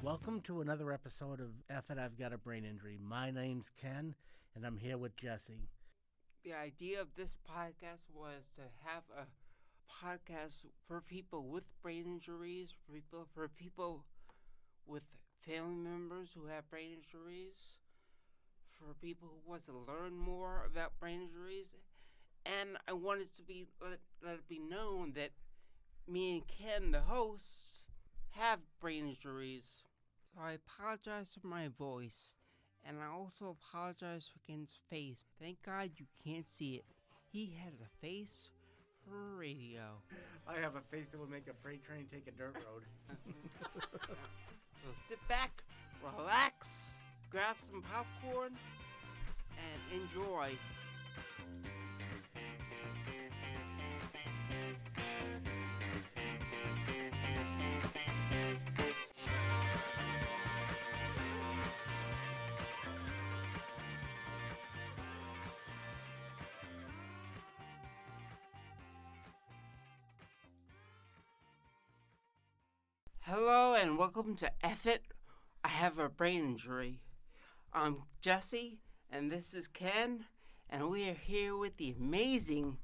Welcome to another episode of F It, I've Got a Brain Injury. My name's Ken, and I'm here with Jesse. The idea of this podcast was to have a podcast for people with brain injuries, for people with family members who have brain injuries, for people who want to learn more about brain injuries. And I wanted to let it be known that me and Ken, the hosts, have brain injuries. So I apologize for my voice. And I also apologize for Ken's face. Thank God you can't see it. He has a face for radio. I have a face that would make a freight train take a dirt road. So sit back, relax, grab some popcorn, and enjoy. Hello and welcome to F It, I Have a Brain Injury. I'm Jesse and this is Ken, and we are here with the amazing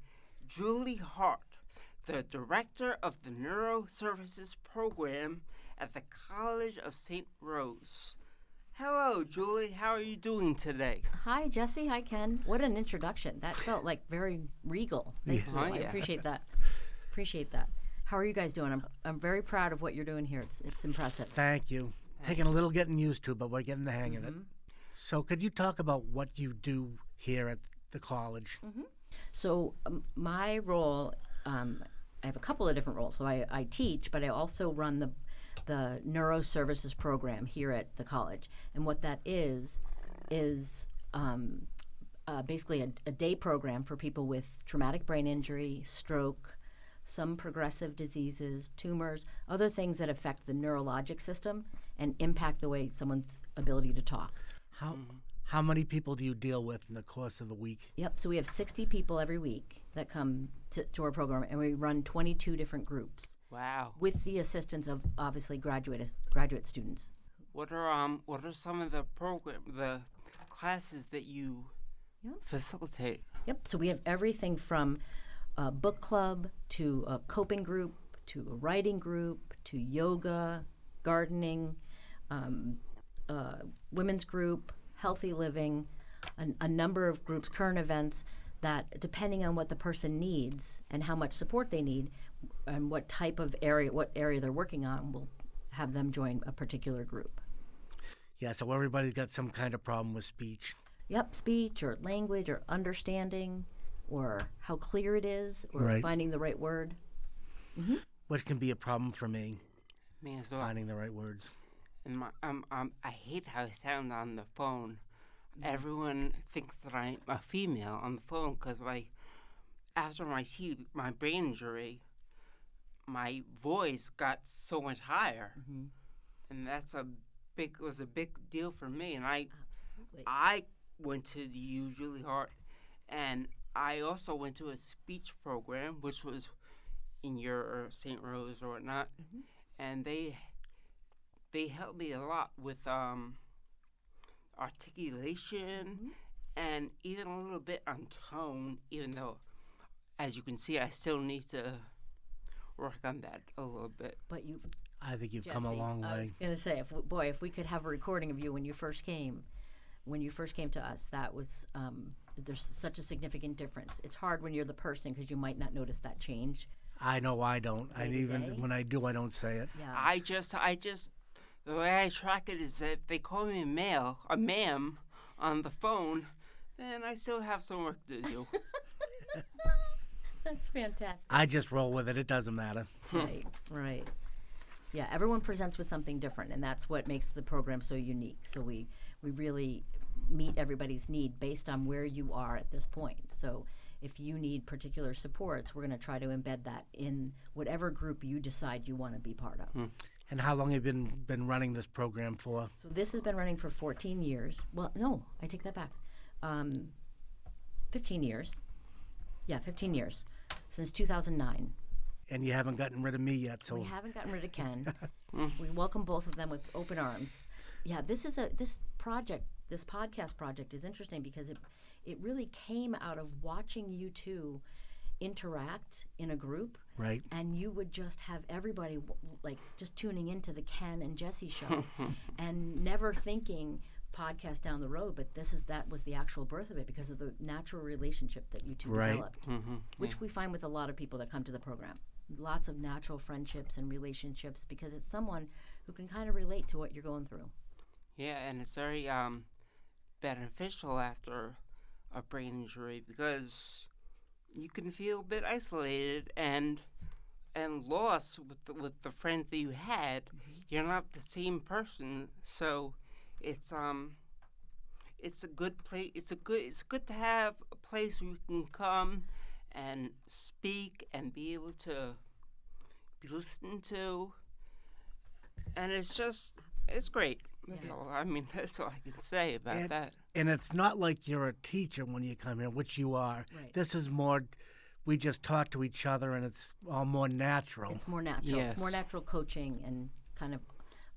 Julie Hart, the director of the Neuroservices program at the College of St. Rose. Hello, Julie. How are you doing today? Hi, Jesse. Hi, Ken. What an introduction. That felt like very regal. Thank you. I appreciate that. Appreciate that. How are you guys doing? I'm very proud of what you're doing here. It's impressive. Thank you. Taking a little getting used to, but we're getting the hang of it. So could you talk about what you do here at the college? So my role, I have a couple of different roles. So I teach, but I also run the Neuroservices program here at the college. And what that is basically a day program for people with traumatic brain injury, stroke, some progressive diseases, tumors, other things that affect the neurologic system and impact the way someone's ability to talk. How many people do you deal with in the course of a week? Yep, so we have 60 people every week that come to our program, and we run 22 different groups. Wow. With the assistance of, obviously, graduate students. What are some of the classes that you facilitate? Yep, so we have everything from a book club to a coping group to a writing group to yoga, gardening, women's group, healthy living, a number of groups, current events that, depending on what the person needs and how much support they need and what area they're working on, we'll have them join a particular group. Yeah, so everybody's got some kind of problem with speech. Yep, speech or language or understanding or how clear it is or finding the right word. What can be a problem for me? Me as well. Finding the right words. And I hate how I sound on the phone. Everyone thinks that I'm a female on the phone because after my brain injury, my voice got so much higher, and was a big deal for me. And I went to the U Julie Hart, and I also went to a speech program, which was in your St. Rose or whatnot, and they helped me a lot with articulation and even a little bit on tone, even though, as you can see, I still need to work on that a little bit. But I think you've Jesse, come a long way. I was going to say, if we could have a recording of you when you first came to us, that was, there's such a significant difference. It's hard when you're the person because you might not notice that change. I know I don't. When I do, I don't say it. Yeah. I just, the way I track it is that if they call me a ma'am on the phone, then I still have some work to do. That's fantastic. I just roll with it. It doesn't matter. Right. Yeah, everyone presents with something different, and that's what makes the program so unique. So we really meet everybody's need based on where you are at this point. So if you need particular supports, we're going to try to embed that in whatever group you decide you want to be part of. And how long have you been running this program for? So this has been running for 14 years. Well, no, I take that back. 15 years. Yeah, 15 years. Since 2009. and you haven't gotten rid of me yet. So We haven't gotten rid of Ken. We welcome both of them with open arms. Yeah, this podcast project is interesting because it really came out of watching you two interact in a group, right, and you would just have everybody like just tuning into the Ken and Jesse show and never thinking podcast down the road, but that was the actual birth of it because of the natural relationship that you two Right. developed, which we find with a lot of people that come to the program. Lots of natural friendships and relationships because it's someone who can kind of relate to what you're going through. Yeah, and it's very beneficial after a brain injury because you can feel a bit isolated and lost with the friends that you had. You're not the same person, so it's a good place. It's good to have a place where you can come and speak and be able to be listened to, and it's great. That's all. I mean, that's all I can say about that. and it's not like you're a teacher when you come here, which you are. Right. This is more, we just talk to each other, and it's all more natural. It's more natural. Yes. It's more natural coaching and kind of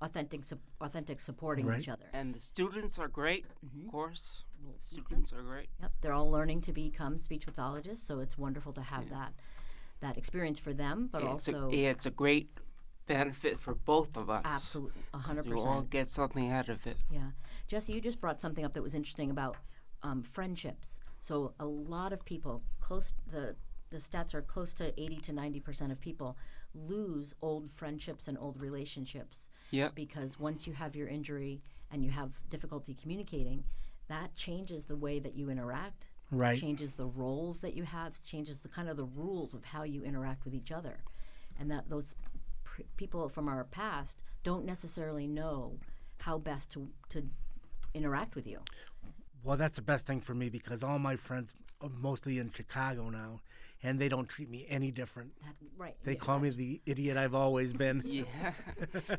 authentic supporting Right. each other. And the students are great, of course. We'll The keep students are great. Yep, they're all learning to become speech pathologists, so it's wonderful to have that experience for them, but also It's a great benefit for both of us. absolutely 100%. You all get something out of it. Yeah. Jesse, you just brought something up that was interesting about friendships. So a lot of people, the stats are close to 80 to 90% of people lose old friendships and old relationships. Yep. Because once you have your injury and you have difficulty communicating, that changes the way that you interact, Right. changes the roles that you have, changes the kind of the rules of how you interact with each other. And that those people from our past don't necessarily know how best to interact with you. Well, that's the best thing for me because all my friends are mostly in Chicago now, and they don't treat me any different. Right. They yeah, call me that's- the idiot I've always been. Yeah.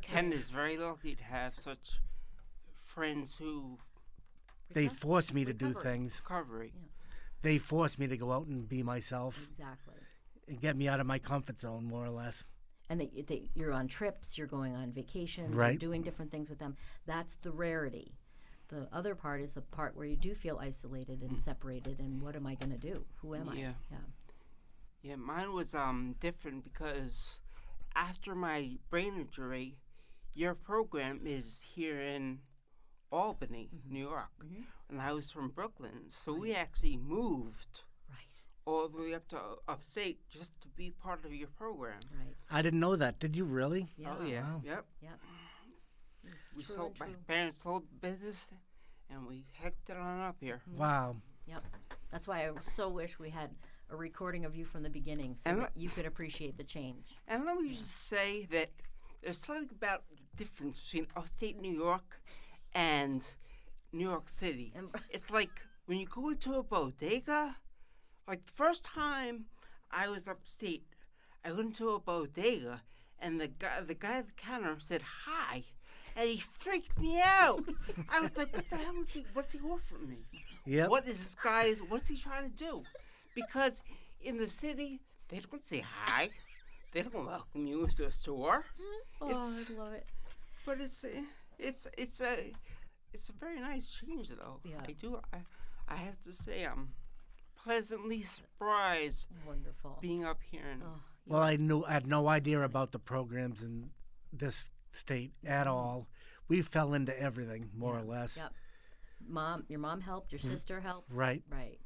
Ken is very lucky to have such friends who They force me to do Recovery. things. recovery. They force me to go out and be myself Exactly. and get me out of my comfort zone, more or less. And you're on trips, you're going on vacations, Right. you're doing different things with them. That's the rarity. The other part is the part where you do feel isolated and separated, and what am I going to do? Who am I? Yeah. Yeah. Yeah, mine was different because after my brain injury, your program is here in Albany, New York, and I was from Brooklyn, so we actually moved Right. all the way up to upstate just to be part of your program. Right. I didn't know that. Did you really? Yeah. Oh yeah, Wow. yep. Yeah. It's We true sold. and My true. parents sold the business, and we hecked it on up here. Wow. Yep. That's why I so wish we had a recording of you from the beginning so And that you could appreciate the change. And let me just say that there's something about the difference between upstate New York and New York City. And- It's like when you go into a bodega, like the first time I was upstate, I went into a bodega and the guy at the counter said hi, and he freaked me out. I was like, what the hell is he, what's he offering me? Yep. What is this guy, what's he trying to do? Because in the city, they don't say hi. They don't welcome you into a store. Oh, It's- I love it. But it's a very nice change, though. Yeah. I have to say I'm pleasantly surprised Wonderful. being up here. And Oh, Well, I had no idea about the programs in this state at all. We fell into everything, more or less. Yep. Your mom helped, your sister helped. Right. Right.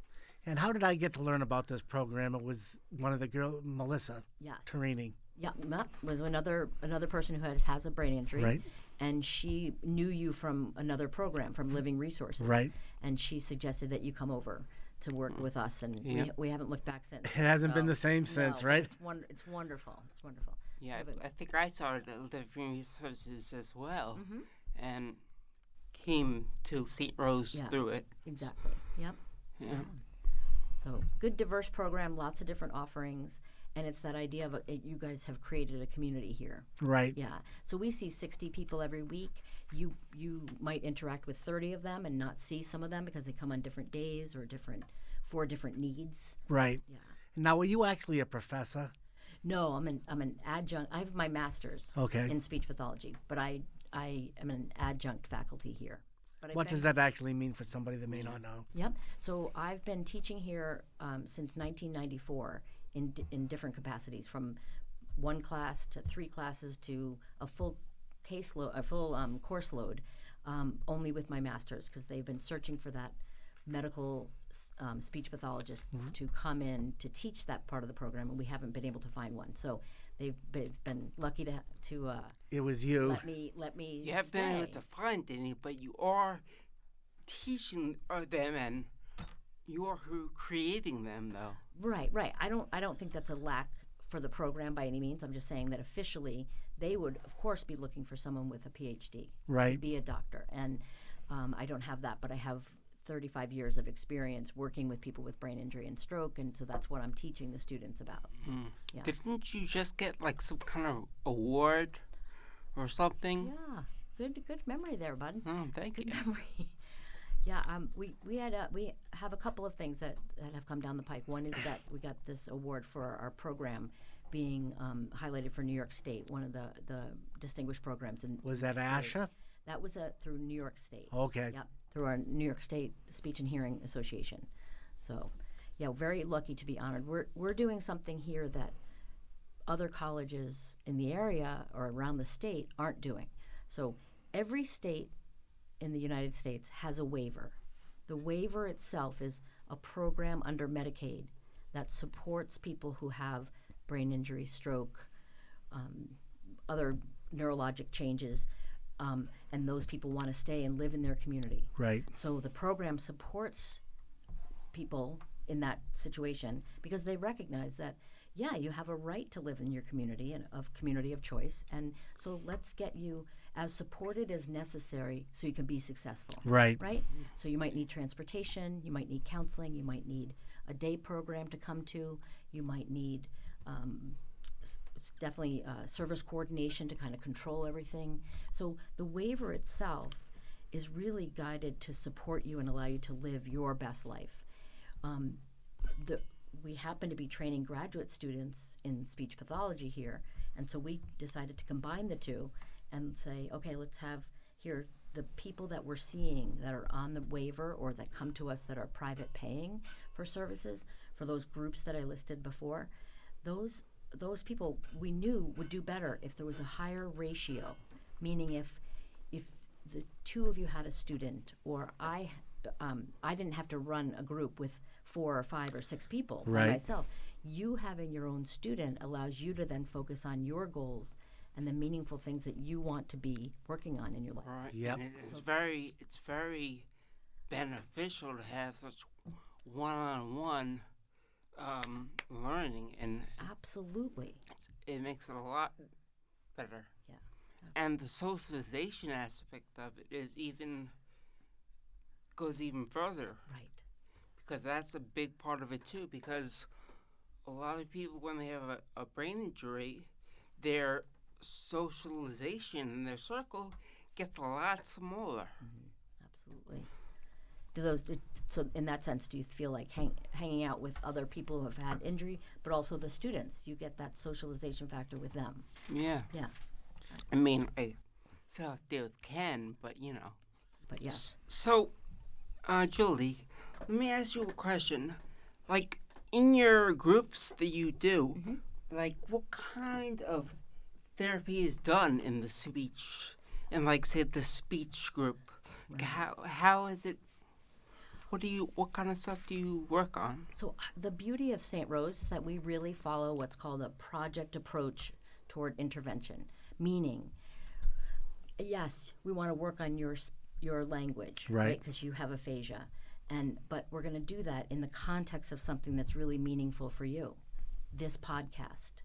And how did I get to learn about this program? It was one of the girls, Melissa Yes. Tarini, Yeah, Matt was another person who has a brain injury. right? And she knew you from another program, from Living Resources. Right. And she suggested that you come over to work with us, and Yeah. we haven't looked back since. It hasn't been So, the same since, no, right? It's wonderful. It's wonderful. yeah, Yeah, but- I think I started at Living Resources as well, Mm-hmm. and came to St. Rose Yeah. through it. Exactly. Yep. Yeah. So good, diverse program, lots of different offerings, and it's that idea of you guys have created a community here. Right. Yeah. So we see 60 people every week. You might interact with 30 of them and not see some of them because they come on different days or for different needs. Right. Yeah. Now, were you actually a professor? No, I'm an adjunct. I have my master's Okay. in speech pathology, but I am an adjunct faculty here. But I've What been- does that actually mean for somebody that may not know? Yep. So I've been teaching here since 1994 in different capacities, from one class to 3 classes to a full course load, only with my master's, because they've been searching for that medical speech pathologist to come in to teach that part of the program, and we haven't been able to find one. So they've been lucky to It was you. let me. You haven't been able to find any, but you are teaching them, and you are creating them, though. Right. I don't think that's a lack for the program by any means. I'm just saying that officially they would, of course, be looking for someone with a PhD to Right. be a doctor, and I don't have that, but I have 35 years of experience working with people with brain injury and stroke, and so that's what I'm teaching the students about. Yeah. Didn't you just get like some kind of award or something? Yeah, good memory there, bud. Oh, thank Good you. memory. Yeah, we have a couple of things that have come down the pike. One is that we got this award for our program being highlighted for New York State, one of the distinguished programs in. Was in the that state. ASHA? That was through New York State. Okay. Yep, through our New York State Speech and Hearing Association. So, yeah, very lucky to be honored. We're doing something here that other colleges in the area or around the state aren't doing. So every state in the United States has a waiver. The waiver itself is a program under Medicaid that supports people who have brain injury, stroke, other neurologic changes, and those people want to stay and live in their community. Right. So the program supports people in that situation because they recognize that, yeah, you have a right to live in your community and community of choice, and so let's get you as supported as necessary so you can be successful. Right. Right? So you might need transportation, you might need counseling, you might need a day program to come to, you might need definitely service coordination to kind of control everything. So the waiver itself is really guided to support you and allow you to live your best life. We happen to be training graduate students in speech pathology here, and so we decided to combine the two and say, okay, let's have here the people that we're seeing that are on the waiver or that come to us that are private paying for services, for those groups that I listed before, those people we knew would do better if there was a higher ratio, meaning if the two of you had a student, or I didn't have to run a group with 4 or 5 or 6 people Right. by myself. You having your own student allows you to then focus on your goals and the meaningful things that you want to be working on in your life. Right. Yep. And it's very beneficial to have such one-on-one learning, and Absolutely. it makes it a lot better. Yeah. And the socialization aspect of it goes even further, Right. because that's a big part of it too. Because a lot of people, when they have a brain injury, their socialization in their circle gets a lot smaller. Absolutely. So in that sense, do you feel like hanging out with other people who have had injury, but also the students? You get that socialization factor with them. Yeah. Yeah. I mean, I still have to deal with Ken, but you know. But yes. So, Julie, let me ask you a question. Like, in your groups that you do, like, what kind of therapy is done in the speech, in, like, say, the speech group? Right. How is it? What kind of stuff do you work on? So the beauty of St. Rose is that we really follow what's called a project approach toward intervention, meaning, yes, we want to work on your language, Right. Because you have aphasia, but we're going to do that in the context of something that's really meaningful for you. This podcast,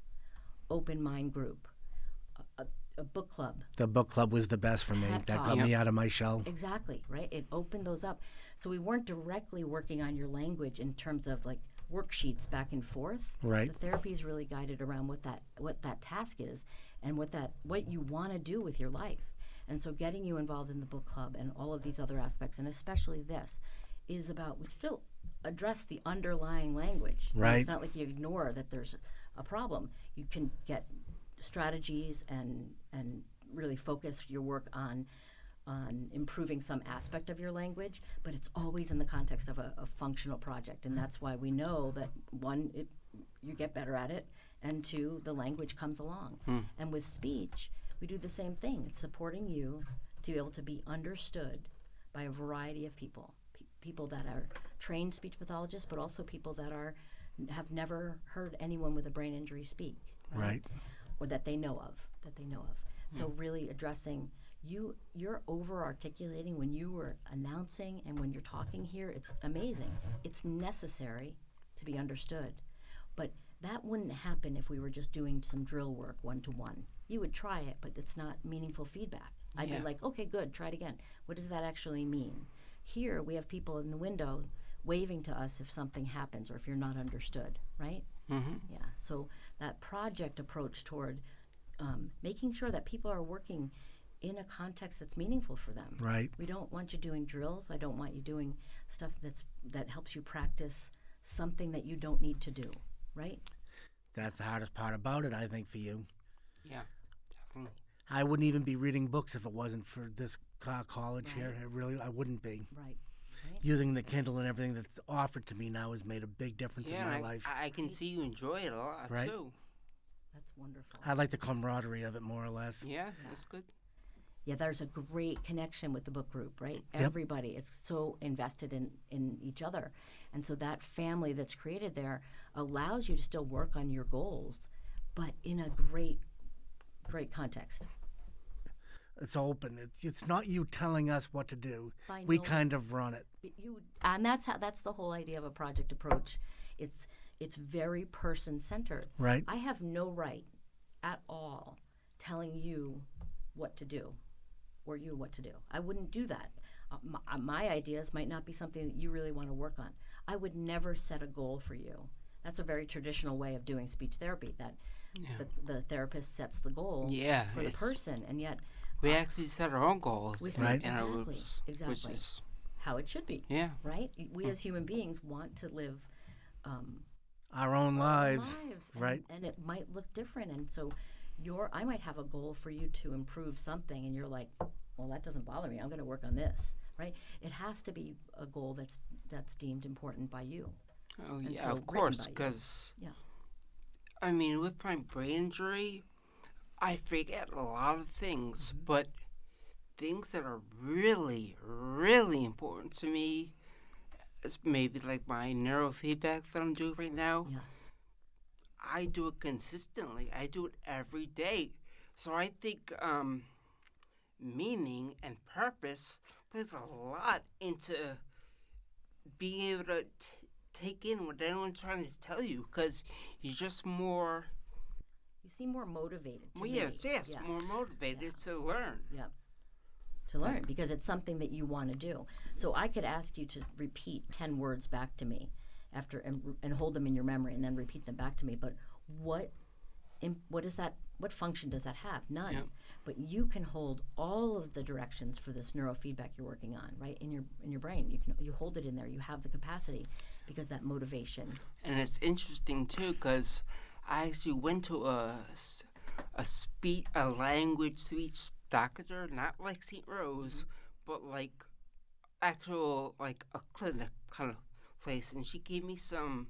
open mind group, a book club. The book club was the best for me. Pep That got talks. me out of my shell. Exactly, right? It opened those up. So we weren't directly working on your language in terms of like worksheets back and forth. Right. The therapy is really guided around what that task is and what you want to do with your life. And so getting you involved in the book club and all of these other aspects, and especially this, is about, we still address the underlying language. Right. It's not like you ignore that there's a problem. You can get strategies and really focus your work on improving some aspect of your language, but it's always in the context of a functional project. And that's why we know that, one, you get better at it, and two, the language comes along. And with speech, we do the same thing. It's supporting you to be able to be understood by a variety of people, people that are trained speech pathologists, but also people that have never heard anyone with a brain injury speak, Right. or that they know of. So really addressing you're over articulating when you were announcing and when you're talking here. It's amazing. It's necessary to be understood, but that wouldn't happen if we were just doing some drill work one-to-one. You would try it, but it's not meaningful feedback. I'd be like, okay, good, try it again. What does that actually mean? Here we have people in the window waving to us if something happens or if you're not understood, right? Yeah, so that project approach toward making sure that people are working in a context that's meaningful for them. Right. We don't want you doing drills. I don't want you doing stuff that helps you practice something that you don't need to do, right? That's the hardest part about it, I think, for you. Yeah, definitely. I wouldn't even be reading books if it wasn't for this college here. Right. I wouldn't be. Right. Using the Kindle and everything that's offered to me now has made a big difference in my life. I can see you enjoy it a lot, Right. too. That's wonderful. I like the camaraderie of it more or less. Yeah, that's good. Yeah, there's a great connection with the book group, right? Yep. Everybody is so invested in each other. And so that family that's created there allows you to still work on your goals, but in a great context. It's open. It's not you telling us what to do. By We no- kind of run it. And that's the whole idea of a project approach. It's very person-centered. Right. I have no right at all telling you what to do or you what to do. I wouldn't do that. My ideas might not be something that you really want to work on. I would never set a goal for you. That's a very traditional way of doing speech therapy, that the therapist sets the goal for the person, and yet we actually set our own goals Right. in our groups, exactly. which is how it should be, right? We as human beings want to live Our own lives. and, Right. and it might look different, and so I might have a goal for you to improve something, and you're like, well, that doesn't bother me. I'm going to work on this, right? It has to be a goal that's deemed important by you. Oh, And yeah, so of course, written by you. because, Yeah. I mean, with my brain injury, I forget a lot of things, but things that are really, really important to me, is maybe like my neurofeedback that I'm doing right now. Yes. I do it consistently. I do it every day. So I think meaning and purpose plays a lot into being able to take in what anyone's trying to tell you, because you're just more. You seem more motivated to Well, me. yes, Yeah. more motivated to learn. Yep. To learn, because it's something that you want to do. So I could ask you to repeat 10 words back to me after and hold them in your memory and then repeat them back to me. But what is that? What function does that have? None. Yep. But you can hold all of the directions for this neurofeedback you're working on, right, in your brain. You hold it in there. You have the capacity because that motivation. And it's interesting too, because I actually went to a language speech doctor, not like St. Rose, but like actual like a clinic kind of place, and she gave me some,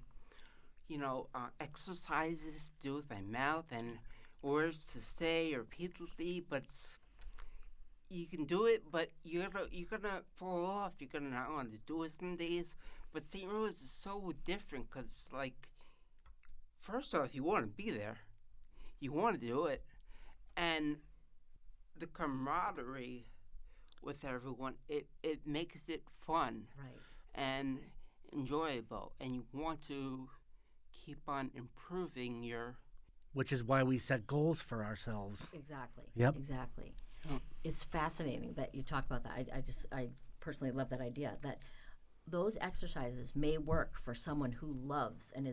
exercises to do with my mouth and words to say repeatedly, but you can do it, but you're gonna fall off. You're gonna not want to do it some days. But St. Rose is so different, because like, first off, you want to be there, you want to do it, and the camaraderie with everyone, it makes it fun, Right. and enjoyable, and you want to keep on improving your. Which is why we set goals for ourselves. Exactly. Yep. Exactly. Oh. It's fascinating that you talk about that. I personally love that idea that those exercises may work for someone who loves and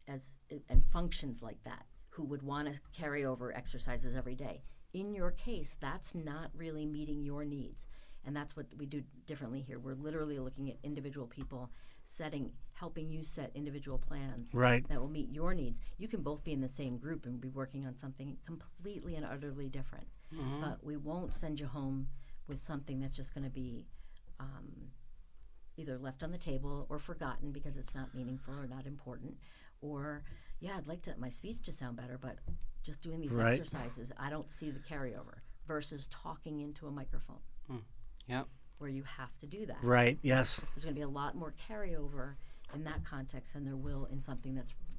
and functions like that, who would want to carry over exercises every day. In your case, that's not really meeting your needs. And that's what we do differently here. We're literally looking at individual people, helping you set individual plans Right. that will meet your needs. You can both be in the same group and be working on something completely and utterly different. But we won't send you home with something that's just going to be either left on the table or forgotten because it's not meaningful or not important. Or, I'd like my speech to sound better, but just doing these Right. exercises, I don't see the carryover versus talking into a microphone. Yep. Where you have to do that. Right. Yes. There's going to be a lot more carryover in that context than there will in something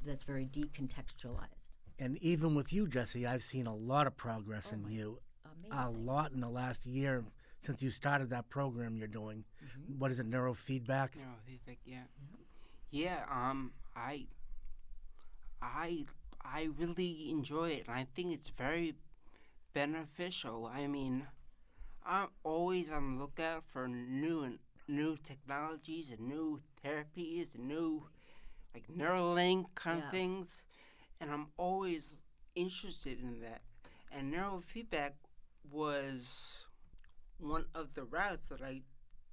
that's very decontextualized. And even with you, Jesse, I've seen a lot of progress in you. Amazing. A lot in the last year since you started that program you're doing. What is it, neurofeedback? Neurofeedback, yeah. Yeah, I really enjoy it, and I think it's very beneficial. I mean, I'm always on the lookout for new technologies and new therapies and new like Neuralink kind of things, and I'm always interested in that. And neurofeedback was one of the routes that I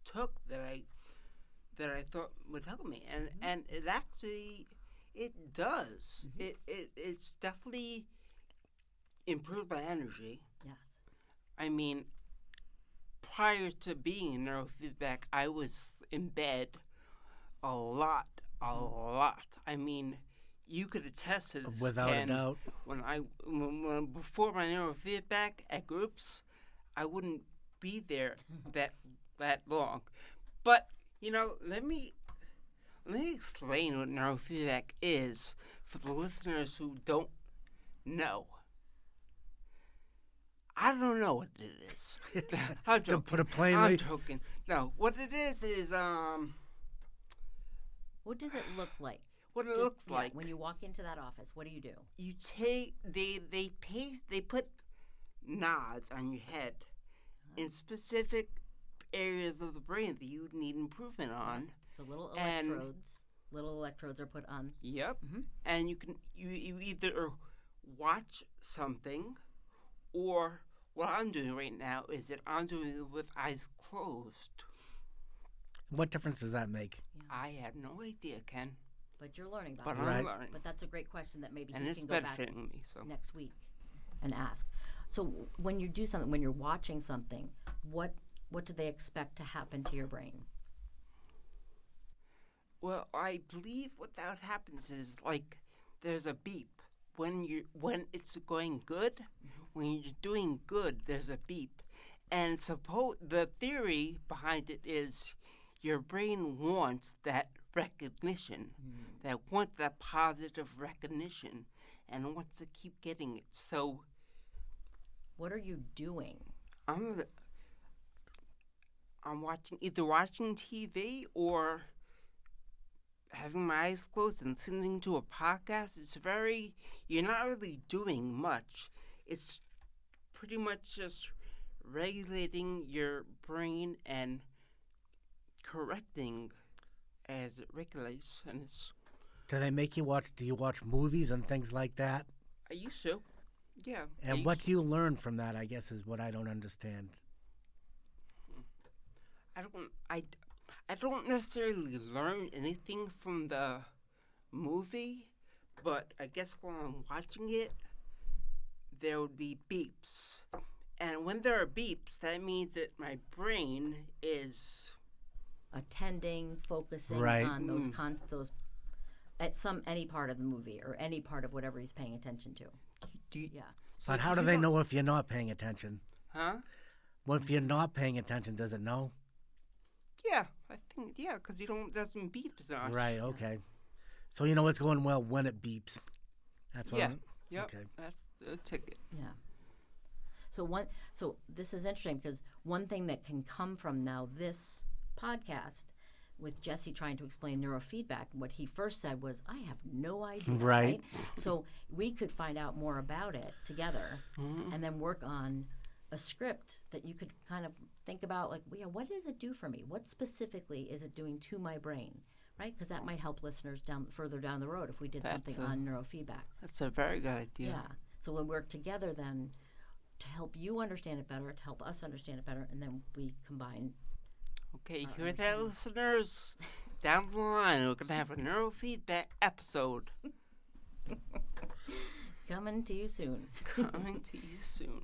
took that I thought would help me, and it actually does. It's definitely improved my energy. Yes. I mean, prior to being in neurofeedback, I was in bed a lot. I mean, you could attest to this. Without a Ken. doubt. When before my neurofeedback at groups, I wouldn't be there that long. But let me explain what neurofeedback is for the listeners who don't know. I don't know what it is. I'm joking. To put it plainly. I'm joking. No, what it is What does it look like? what it looks like. When you walk into that office, what do? You take they put nods on your head in specific areas of the brain that you need improvement on. So little And- electrodes are put on. Yep. And you either watch something, or what I'm doing right now is that I'm doing it with eyes closed. What difference does that make? I have no idea, Ken, But you're learning about but it. Right. I'm learning, But that's a great question that maybe and you it's can go back benefiting me. So next week and ask. So when you do something, when you're watching something, what do they expect to happen to your brain? well, I believe what that happens is like there's a beep when it's going good. When you're doing good, there's a beep, and the theory behind it is your brain wants that recognition, that wants that positive recognition, and wants to keep getting it. So What are you doing? I'm either watching TV or having my eyes closed and listening to a podcast. You're not really doing much. It's pretty much just regulating your brain and correcting as it regulates. And Do they make you watch? Do you watch movies and things like that? I used to, yeah. And what do you learn from that? I guess is what I don't understand. I don't necessarily learn anything from the movie, but I guess while I'm watching it, there would be beeps. And when there are beeps, that means that my brain is Attending, focusing Right. on those at any part of the movie or any part of whatever he's paying attention to. Yeah. But how do they know if you're not paying attention? Huh? Well, if you're not paying attention, does it know? Yeah, I think, because doesn't beep as much. Right. Okay. So you know it's going well when it beeps. That's what. Yeah. Yep. Okay. That's the ticket. Yeah. So this is interesting because one thing that can come from now this podcast with Jesse trying to explain neurofeedback, what he first said was, I have no idea. Right. So we could find out more about it together and then work on a script that you could kind of think about, like, what does it do for me? What specifically is it doing to my brain? Right? Because that might help listeners further down the road if we did something on neurofeedback. That's a very good idea. Yeah. So we'll work together then to help you understand it better, to help us understand it better, and then we combine. Okay, hear that, listeners? Down the line, we're going to have a neurofeedback episode Coming to you soon. coming to you soon.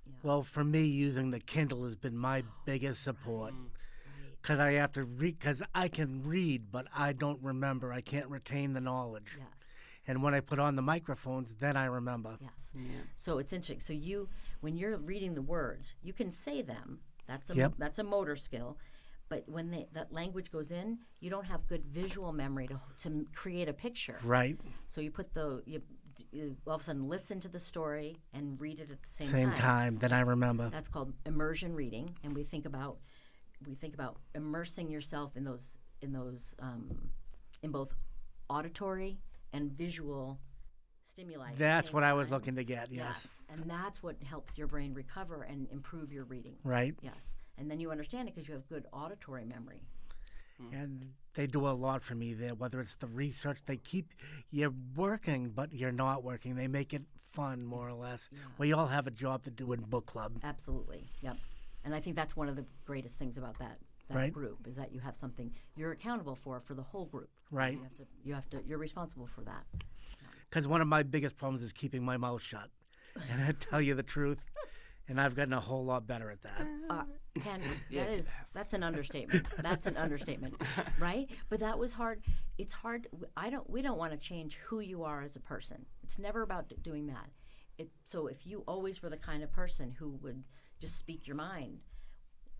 Yeah. Well, for me, using the Kindle has been my biggest support. Mm. Right. Because I have to read, because I can read, but I don't remember. I can't retain the knowledge. Yes. And when I put on the microphones, then I remember. Yes. Yeah. So it's interesting. So when you're reading the words, you can say them. That's a Yep. that's a motor skill. But when that language goes in, you don't have good visual memory to create a picture. Right. So you put you all of a sudden listen to the story and read it at the same Same time, then I remember. That's called immersion reading, and we think about immersing yourself in both auditory and visual stimuli. at the That's same what I was time. looking to get, yes. And that's what helps your brain recover and improve your reading. Right. Yes, and then you understand it because you have good auditory memory. And they do a lot for me there, whether it's the research. They keep you working, but you're not working. They make it fun, more or less. Yeah. We all have a job to do in book club. Absolutely, yep. And I think that's one of the greatest things about that Right. group is that you have something you're accountable for the whole group. Right. You're responsible for that. Because one of my biggest problems is keeping my mouth shut. And I tell you the truth, and I've gotten a whole lot better at that. Ken, Yes, that's an understatement. That's an understatement, right? But that was hard. It's hard. We don't want to change who you are as a person. It's never about doing that. So if you always were the kind of person who would just speak your mind,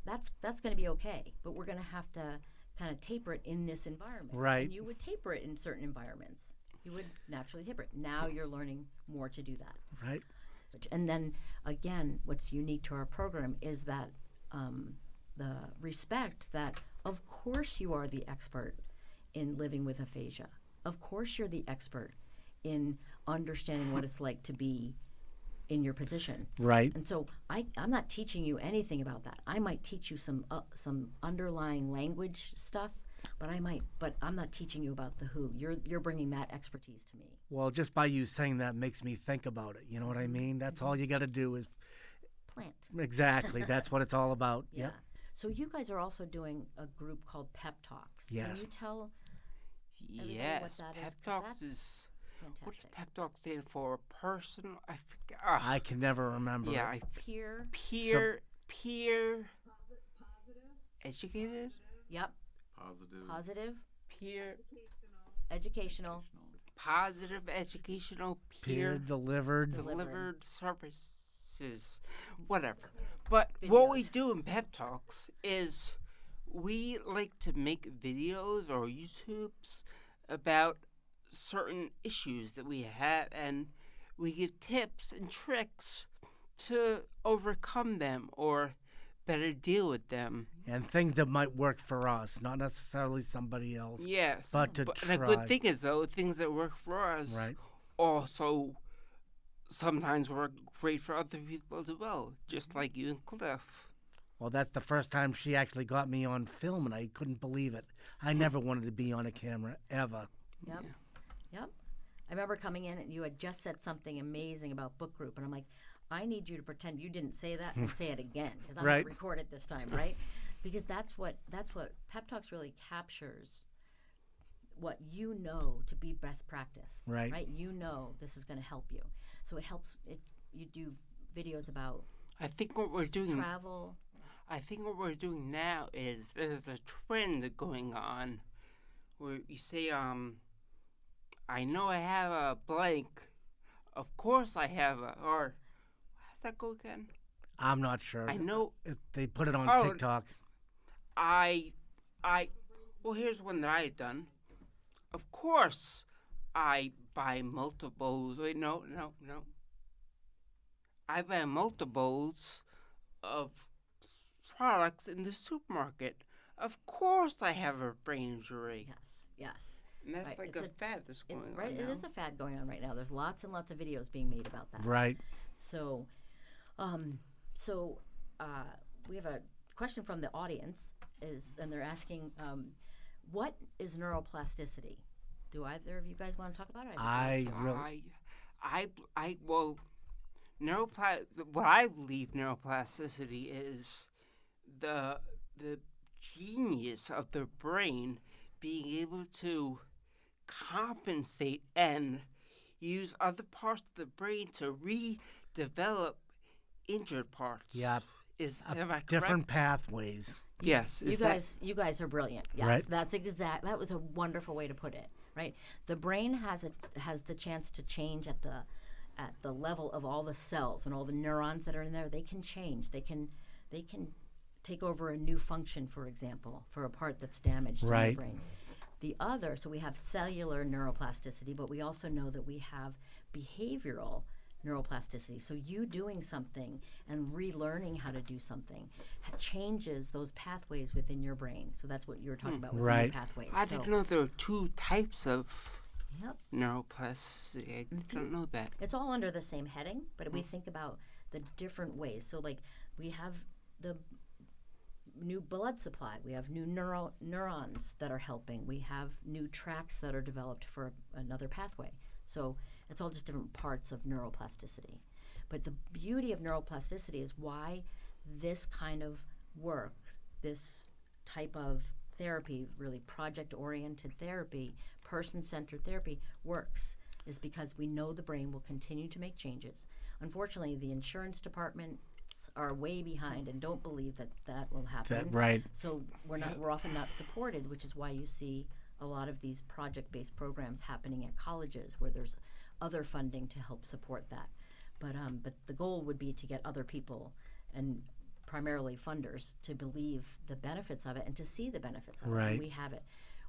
that's going to be okay. But we're going to have to kind of taper it in this environment. Right. And you would taper it in certain environments. You would naturally taper it. Now you're learning more to do that. Right. And then again, what's unique to our program is that the respect that, of course, you are the expert in living with aphasia. Of course, you're the expert in understanding what it's like to be in your position. Right. And so I'm not teaching you anything about that. I might teach you some underlying language stuff, but I'm not teaching you about the who. You're bringing that expertise to me. Well, just by you saying that makes me think about it. You know what I mean? That's all you got to do is Plant. exactly. That's what it's all about. Yeah. Yep. So you guys are also doing a group called Pep Talks. Yes. Can you tell everybody Yes, what that Pep is? 'Cause Talks that's is. What does fantastic? Pep Talk stand for? Personal. I forget. I can never remember. Yeah, it. Peer. peer. Educated. Yep. Positive. Positive. Peer. Educational. Positive educational Peer peer delivered. delivered services, whatever. But what we Videos. do in Pep Talks is we like to make videos or YouTubes about certain issues that we have, and we give tips and tricks to overcome them or better deal with them. And things that might work for us, not necessarily somebody else. Yes. But to and the try. good thing is, though, things that work for us Right. also sometimes work great for other people as well, just like you and Cliff. Well, that's the first time she actually got me on film, and I couldn't believe it. I never wanted to be on a camera, ever. Yep. Yeah. Yep. I remember coming in and you had just said something amazing about book group, and I'm like, I need you to pretend you didn't say that and say it again because I'm Right. gonna record it this time, right? Because that's what Pep Talks really captures. What you know to be best practice, Right. Right? You know this is going to help you, so it helps. You do videos about I think what we're doing travel. I think what we're doing now is there's a trend going on where you say, I know I have a blank. Of course I have a, or how's that go again? I'm not sure. I know They put it on Oh, TikTok. well, here's one that I had done. Of course I buy multiples. Wait, no. I buy multiples of products in the supermarket. Of course I have a brain injury. Yes. And that's Right, like it's a fad that's going on Right. now. It is a fad going on right now. There's lots and lots of videos being made about that. Right. So, we have a question from the audience, and they're asking, what is neuroplasticity? Do either of you guys want to talk about it? What I believe neuroplasticity is the genius of the brain being able to compensate and use other parts of the brain to redevelop injured parts. Yeah. Am I correct? Different pathways. Yes. You guys are brilliant. Yes, Right. That was a wonderful way to put it. Right, the brain has the chance to change at the level of all the cells and all the neurons that are in there. They can change. They can take over a new function, for example, for a part that's damaged in Right. the brain. So we have cellular neuroplasticity, but we also know that we have behavioral neuroplasticity. So you doing something and relearning how to do something changes those pathways within your brain. So that's what you were talking about with the new Right. pathways. I didn't know there were two types of Yep. neuroplasticity. I didn't know that. It's all under the same heading, but we think about the different ways. So, like, we have the new blood supply. We have new neurons that are helping. We have new tracks that are developed for another pathway. So it's all just different parts of neuroplasticity. But the beauty of neuroplasticity is why this kind of work, this type of therapy, really project-oriented therapy, person-centered therapy, works, is because we know the brain will continue to make changes. Unfortunately, the insurance departments are way behind and don't believe that will happen. Right. So we're often not supported, which is why you see a lot of these project-based programs happening at colleges where there's other funding to help support that. But the goal would be to get other people and primarily funders to believe the benefits of it and to see the benefits of it. Right. And we have it.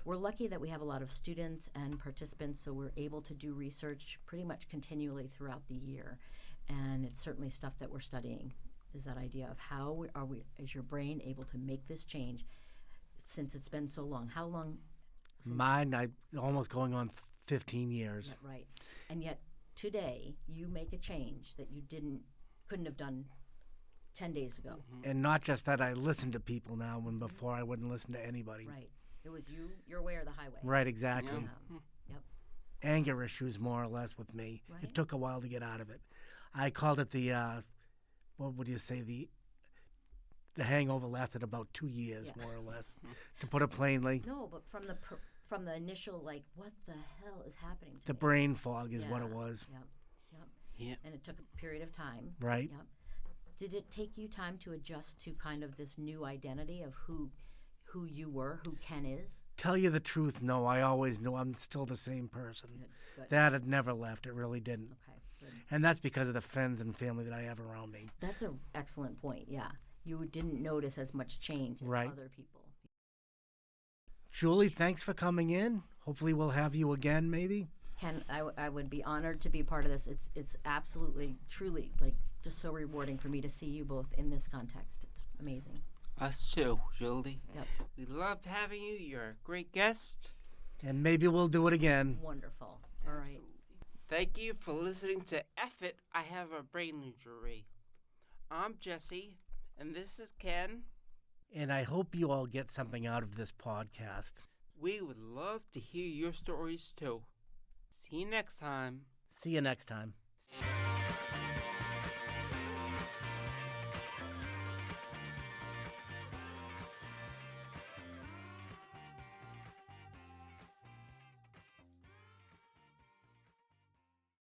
We're lucky that we have a lot of students and participants, so we're able to do research pretty much continually throughout the year. And it's certainly stuff that we're studying, is that idea of how is your brain able to make this change since it's been so long? How long? Mine, almost going on 15 years. Right. And yet today you make a change that you couldn't have done 10 days ago. And not just that, I listen to people now when before I wouldn't listen to anybody. Right. It was your way or the highway. Right, exactly. Yep. Anger issues, more or less, with me. Right. It took a while to get out of it. I called it what would you say, the hangover lasted about 2 years, Yeah. more or less, to put it plainly. No, but from the initial, like, what the hell is happening to The me? brain fog is what it Yeah. was, Yep. Yeah. And it took a period of time. right? Yep. Did it take you time to adjust to kind of this new identity of who you were, who Ken is? Tell you the truth, no, I always knew I'm still the same person. Good. That had never left, it really didn't. Okay. Good. And that's because of the friends and family that I have around me. That's an excellent point. Yeah. You didn't notice as much change as Right. other people. Julie, thanks for coming in. Hopefully we'll have you again, maybe. Ken, I would be honored to be part of this. It's absolutely, truly, like, just so rewarding for me to see you both in this context. It's amazing. Us too, Julie. Yep. We loved having you. You're a great guest. And maybe we'll do it again. Wonderful. All right. Thank you for listening to F It, I Have a Brain Injury. I'm Jesse, and this is Ken. And I hope you all get something out of this podcast. We would love to hear your stories too. See you next time. See you next time.